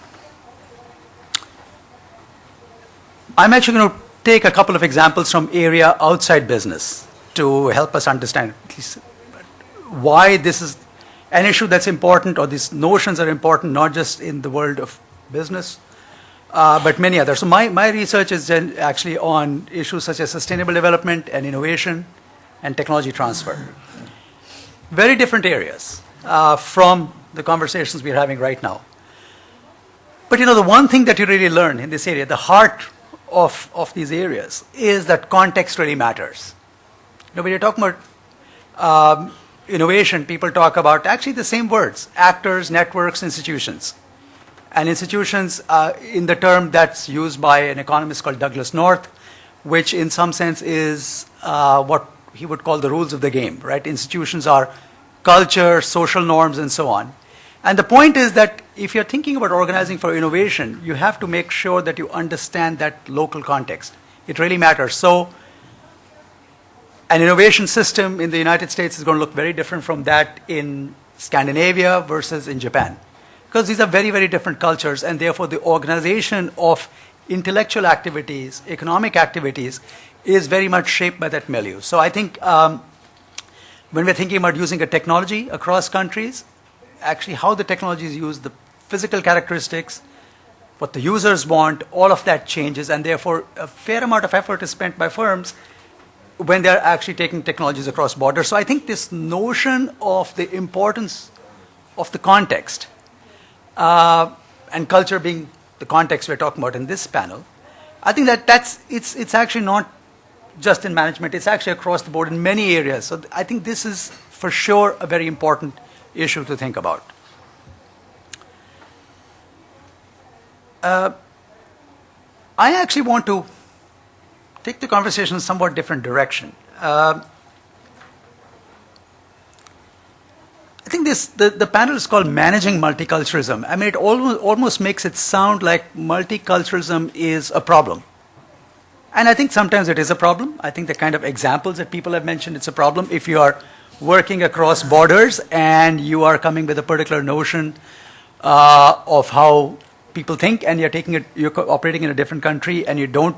actually going to take a couple of examples from area outside business to help us understand at least why this is an issue that's important, or these notions are important, not just in the world of business, but many others. So my research is actually on issues such as sustainable development and innovation and technology transfer. Very different areas from the conversations we're having right now. But the one thing that you really learn in this area, the heart of these areas, is that context really matters. When you're talking about innovation, people talk about actually the same words: actors, networks, institutions. And institutions, in the term that's used by an economist called Douglas North, which in some sense is what he would call the rules of the game, right? Institutions are culture, social norms, and so on. And the point is that if you're thinking about organizing for innovation, you have to make sure that you understand that local context. It really matters. So an innovation system in the United States is going to look very different from that in Scandinavia versus in Japan, because these are very, very different cultures, and therefore the organization of intellectual activities, economic activities, is very much shaped by that milieu. So I think when we're thinking about using a technology across countries, actually how the technology is used, the physical characteristics, what the users want, all of that changes, and therefore a fair amount of effort is spent by firms when they're actually taking technologies across borders. So I think this notion of the importance of the context, and culture being the context we're talking about in this panel, I think it's actually not just in management, it's actually across the board in many areas. So I think this is for sure a very important issue to think about. I actually want to take the conversation in a somewhat different direction. I think the panel is called Managing Multiculturalism. I mean, it almost makes it sound like multiculturalism is a problem. And I think sometimes it is a problem. I think the kind of examples that people have mentioned, it's a problem. If you are working across borders and you are coming with a particular notion of how people think, and you're operating in a different country and you don't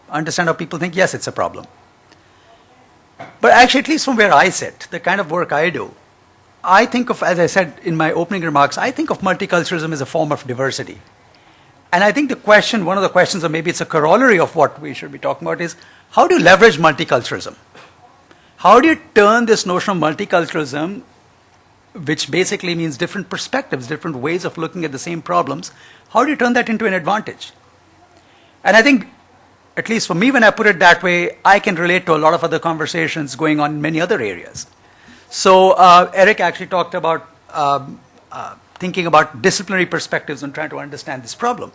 understand how people think, yes, it's a problem. But actually, at least from where I sit, the kind of work I do, I think of, as I said in my opening remarks, I think of multiculturalism as a form of diversity. And I think one of the questions, or maybe it's a corollary of what we should be talking about, is how do you leverage multiculturalism? How do you turn this notion of multiculturalism, which basically means different perspectives, different ways of looking at the same problems, how do you turn that into an advantage? And I think, at least for me, when I put it that way, I can relate to a lot of other conversations going on in many other areas. So Eric actually talked about thinking about disciplinary perspectives and trying to understand this problem.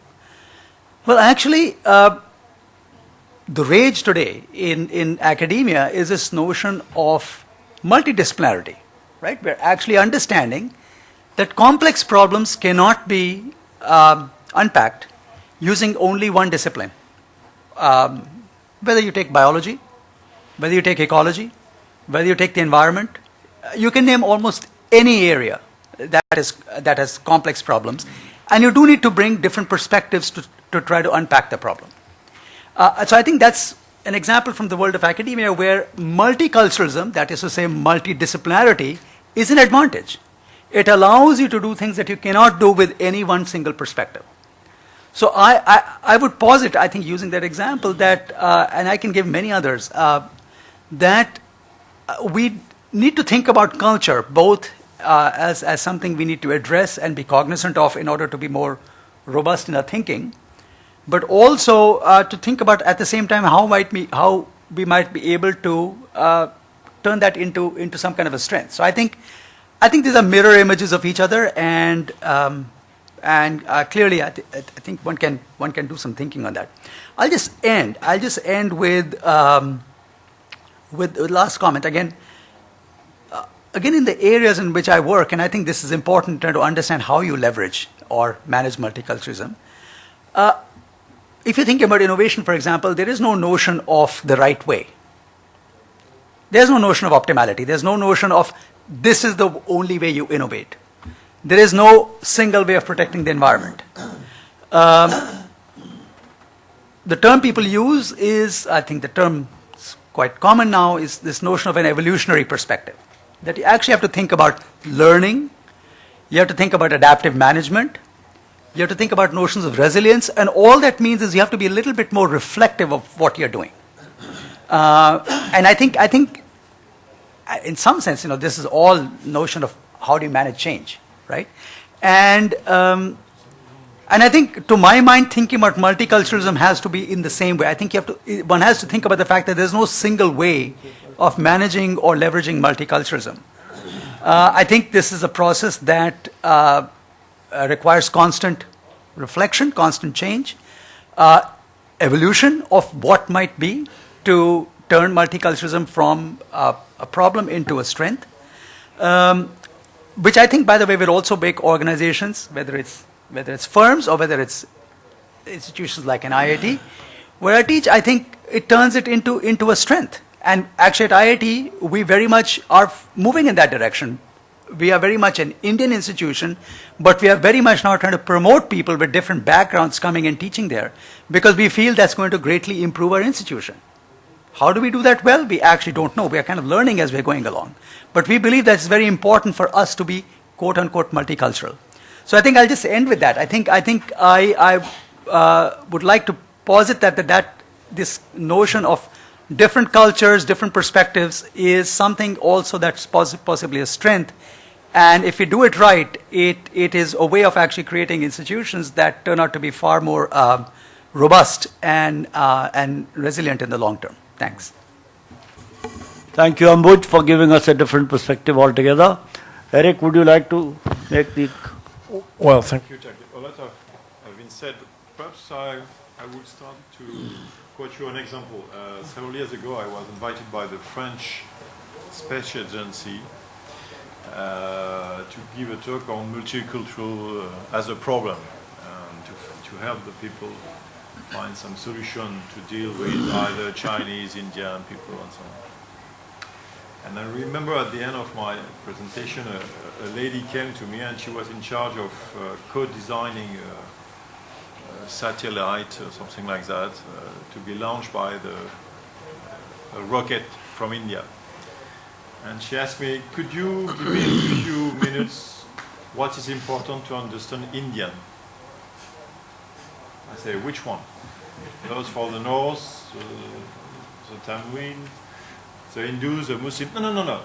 Well, actually, the rage today in academia is this notion of multidisciplinarity, right? We're actually understanding that complex problems cannot be unpacked using only one discipline. Whether you take biology, whether you take ecology, whether you take the environment, you can name almost any area that has complex problems, and you do need to bring different perspectives to try to unpack the problem. So I think that's an example from the world of academia where multiculturalism, that is to say multidisciplinarity, is an advantage. It allows you to do things that you cannot do with any one single perspective. So I would posit, I think, using that example, that, and I can give many others, that we need to think about culture both as something we need to address and be cognizant of in order to be more robust in our thinking, but also to think about at the same time how we might be able to turn that into some kind of a strength. So I think these are mirror images of each other, and clearly I think one can do some thinking on that. I'll just end with the last comment again. Again, in the areas in which I work, and I think this is important to understand how you leverage or manage multiculturalism. If you think about innovation, for example, there is no notion of the right way. There's no notion of optimality. There's no notion of this is the only way you innovate. There is no single way of protecting the environment. The term people use is, I think the term is quite common now, is this notion of an evolutionary perspective. That you actually have to think about learning, you have to think about adaptive management, you have to think about notions of resilience, and all that means is you have to be a little bit more reflective of what you're doing. And I think, in some sense, this is all notion of how do you manage change, right? And I think, to my mind, thinking about multiculturalism has to be in the same way. I think one has to think about the fact that there's no single way of managing or leveraging multiculturalism. I think this is a process that requires constant reflection, constant change, evolution of what might be to turn multiculturalism from a problem into a strength, which I think, by the way, will also make organizations, whether it's firms or whether it's institutions like an IIT, where I teach, I think it turns it into a strength. And actually at IIT, we very much are moving in that direction. We are very much an Indian institution, but we are very much now trying to promote people with different backgrounds coming and teaching there, because we feel that's going to greatly improve our institution. How do we do that well? We actually don't know. We are kind of learning as we're going along. But we believe that it's very important for us to be quote-unquote multicultural. So I think I'll just end with that. I think I would like to posit that this notion of different cultures, different perspectives is something also that's possibly a strength. And if we do it right, it is a way of actually creating institutions that turn out to be far more robust and resilient in the long term. Thanks. Thank you, Ambuj, for giving us a different perspective altogether. Eric, would you like to make the... Well, thank you, Jack. A lot have been said. Perhaps I would start to quote you an example. Several years ago, I was invited by the French Space Agency to give a talk on multicultural as a problem, to help the people find some solution to deal with either Chinese, Indian people, and so on. And I remember at the end of my presentation, a lady came to me, and she was in charge of co-designing a satellite or something like that to be launched by a rocket from India. And she asked me, could you give me in a few minutes what is important to understand Indian? I say, which one? Those for the north, the Tamil, the Hindus, the Muslims? No.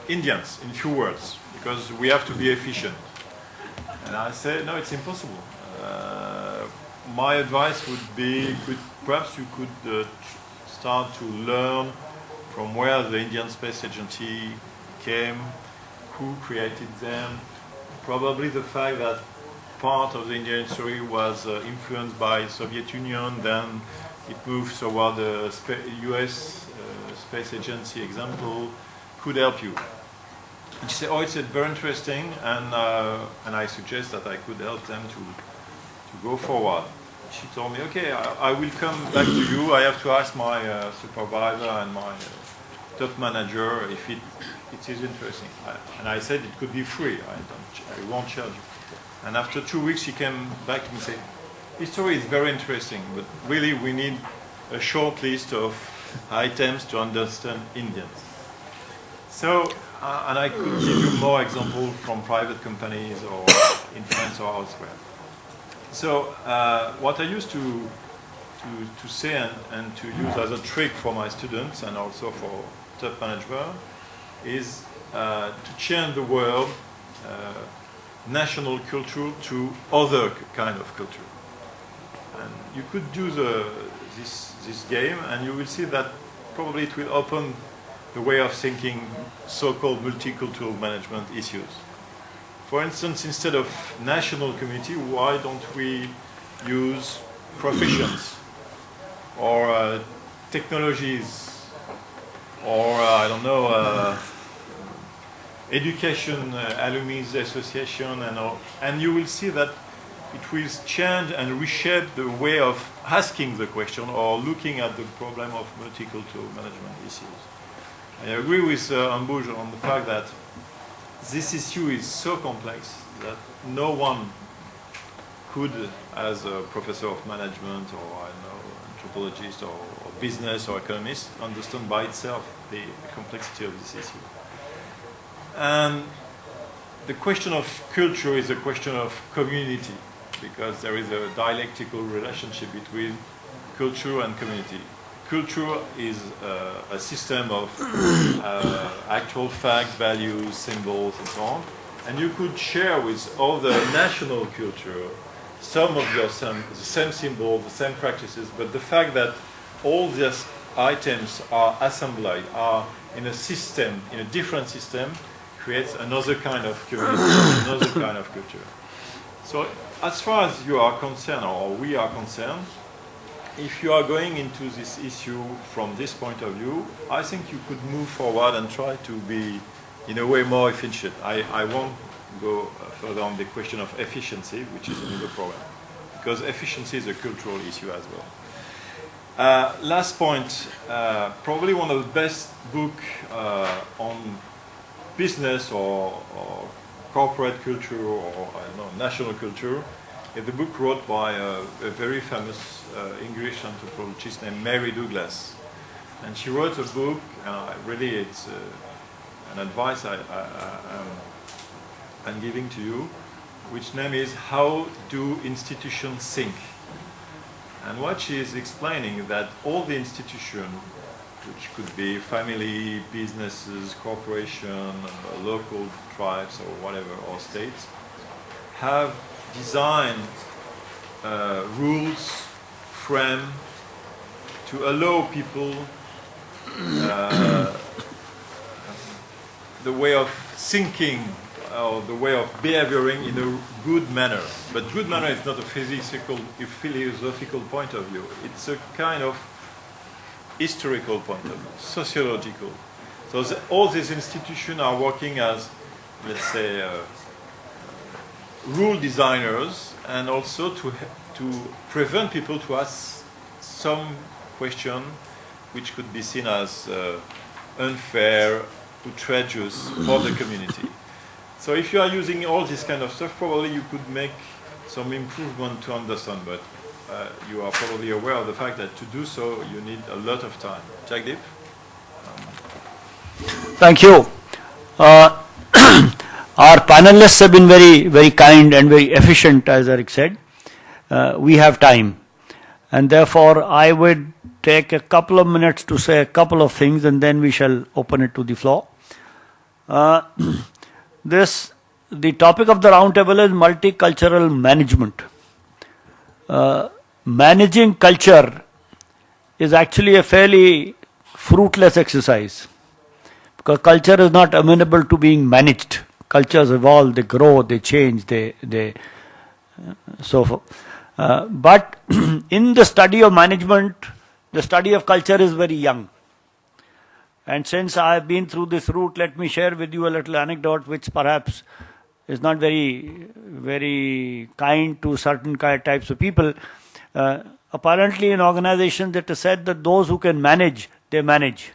Indians, in few words, because we have to be efficient. And I said, no, it's impossible. My advice would be, perhaps you could start to learn from where the Indian Space Agency came, who created them, probably the fact that part of the Indian history was influenced by Soviet Union, then it moved toward the US Space Agency example, could help you. And she said, oh, it's very interesting, and I suggest that I could help them to go forward. She told me, okay, I will come back to you. I have to ask my supervisor and my top manager if it is interesting. And I said it could be free. I won't charge you. And after 2 weeks, she came back and said, history is very interesting, but really we need a short list of items to understand Indians. So, and I could give you more examples from private companies or in France or elsewhere. So, what I used to say and to use as a trick for my students and also for top management is to change the word national culture to other kind of culture. And you could do this game, and you will see that probably it will open the way of thinking so-called multicultural management issues. For instance, instead of national community, why don't we use professions or technologies or, I don't know, education, alumni association, and you will see that it will change and reshape the way of asking the question or looking at the problem of multicultural management issues. I agree with Ambuj on the fact that this issue is so complex that no one could, as a professor of management or I don't know, anthropologist or business or economist, understand by itself the complexity of this issue. And the question of culture is a question of community, because there is a dialectical relationship between culture and community. Culture is a system of actual facts, values, symbols, and so on. And you could share with all the national culture some of the same symbols, the same practices, but the fact that all these items are assembled, are in a system, in a different system, creates another kind of community, another kind of culture. So as far as you are concerned, or we are concerned, if you are going into this issue from this point of view, I think you could move forward and try to be, in a way, more efficient. I won't go further on the question of efficiency, which is another problem, because efficiency is a cultural issue as well. Last point, probably one of the best books on business or corporate culture or I don't know, national culture is the book wrote by a very famous English anthropologist named Mary Douglas. And she wrote a book, and really it's an advice I'm giving to you, which name is How Do Institutions Think? And what she is explaining is that all the institutions, which could be family, businesses, corporation, local tribes or whatever, or states, have designed rules, frame, to allow people the way of thinking or the way of behaving in a good manner. But good manner is not a philosophical point of view. It's a kind of historical point of view, sociological. So all these institutions are working as, let's say, rule designers, and also to prevent people to ask some question which could be seen as unfair, outrageous for the community. So if you are using all this kind of stuff, probably you could make some improvement to understand, but you are probably aware of the fact that to do so you need a lot of time. Jagdeep? Thank you. Our panelists have been very, very kind and very efficient, as Eric said. We have time. And therefore, I would take a couple of minutes to say a couple of things, and then we shall open it to the floor. The topic of the roundtable is multicultural management. Managing culture is actually a fairly fruitless exercise, because culture is not amenable to being managed. Cultures evolve, they grow, they change, so forth. But in the study of management, the study of culture is very young. And since I have been through this route, let me share with you a little anecdote which perhaps is not very, very kind to certain types of people. Apparently in organizations it is said that those who can manage, they manage.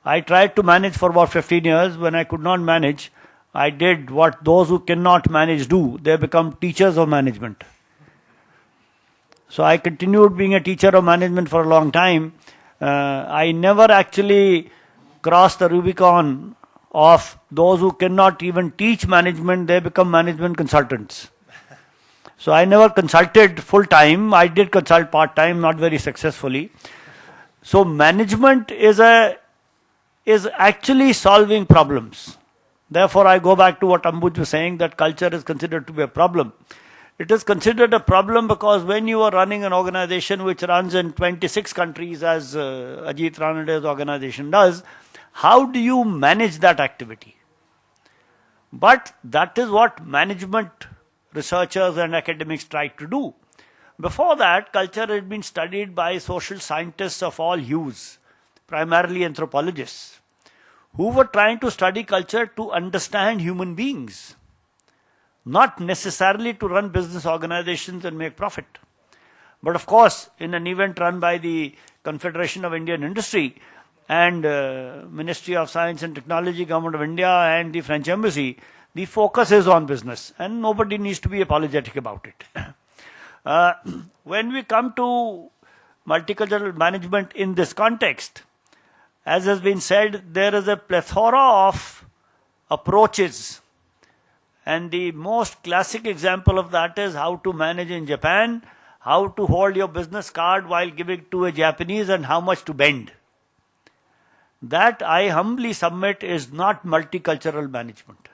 I tried to manage for about 15 years. When I could not manage, I did what those who cannot manage do. They become teachers of management. So I continued being a teacher of management for a long time. I never actually crossed the Rubicon of those who cannot even teach management, they become management consultants. So I never consulted full time. I did consult part time, not very successfully. So management is actually solving problems. Therefore, I go back to what Ambuj was saying, that culture is considered to be a problem. It is considered a problem because when you are running an organization which runs in 26 countries, as Ajit Ranade's organization does, how do you manage that activity? But that is what management researchers and academics try to do. Before that, culture had been studied by social scientists of all hues, primarily anthropologists, who were trying to study culture to understand human beings, not necessarily to run business organizations and make profit. But of course, in an event run by the Confederation of Indian Industry and Ministry of Science and Technology, Government of India and the French Embassy, the focus is on business and nobody needs to be apologetic about it. When we come to multicultural management in this context, as has been said, there is a plethora of approaches. And the most classic example of that is how to manage in Japan, how to hold your business card while giving to a Japanese and how much to bend. That, I humbly submit, is not multicultural management.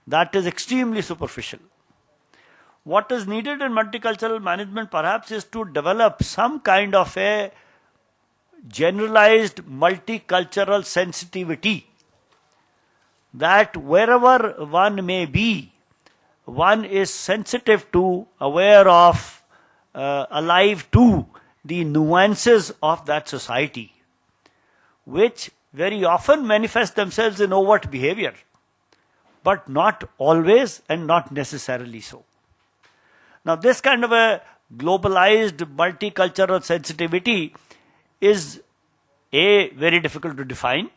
That is extremely superficial. What is needed in multicultural management perhaps is to develop some kind of a generalized multicultural sensitivity, that wherever one may be, one is sensitive to, aware of, alive to the nuances of that society, which very often manifest themselves in overt behavior, but not always and not necessarily so. Now, this kind of a globalized multicultural sensitivity is A, very difficult to define,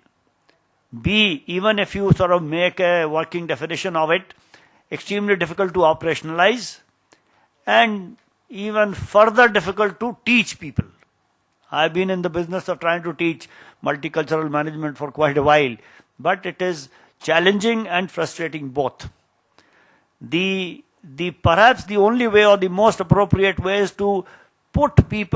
B, even if you sort of make a working definition of it, extremely difficult to operationalize, and even further difficult to teach people. I've been in the business of trying to teach multicultural management for quite a while, but it is challenging and frustrating both. Perhaps the only way or the most appropriate way is to put people